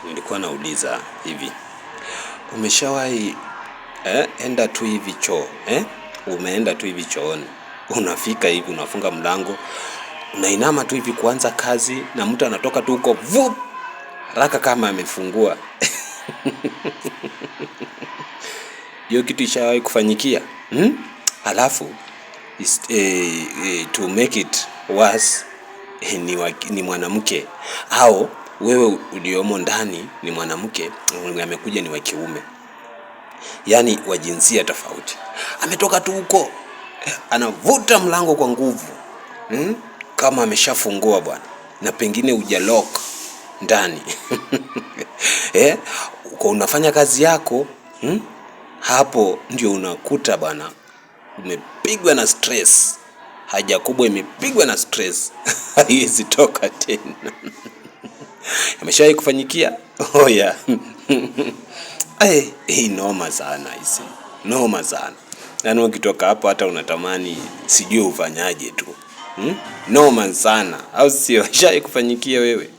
Nilikuwa nauliza hivi, umeshawahi enda tu hivi choo umeenda tu hivi chooni, unafika hivi, unafunga mlango, unainama tu hivi kuanza kazi, na mtu anatoka tu huko vup haraka kama amefungua. Hiyo kitu ishawahi kufanyikia? Alafu to make it worse, ni mwanamke, au wewe uliomo ndani ni mwanamke, amekuja ni wa kiume, yaani wa jinsia tofauti. Ametoka tu huko, anavuta mlango kwa nguvu, kama ameshafungua bwana, na pengine hujalock ndani. Uko unafanya kazi yako, hapo ndio unakuta bwana, umepigwa na stress, haja kubwa imepigwa na stress. Haiwezi toka tena. Imeshawahi kufanyikia? Oh yeah. Hii noma sana hisi. Noma sana. Yaani ukitoka hapo hata unatamani sijui ufanyaje tu. Noma sana. Au sio? Imeshawahi kufanyikia wewe?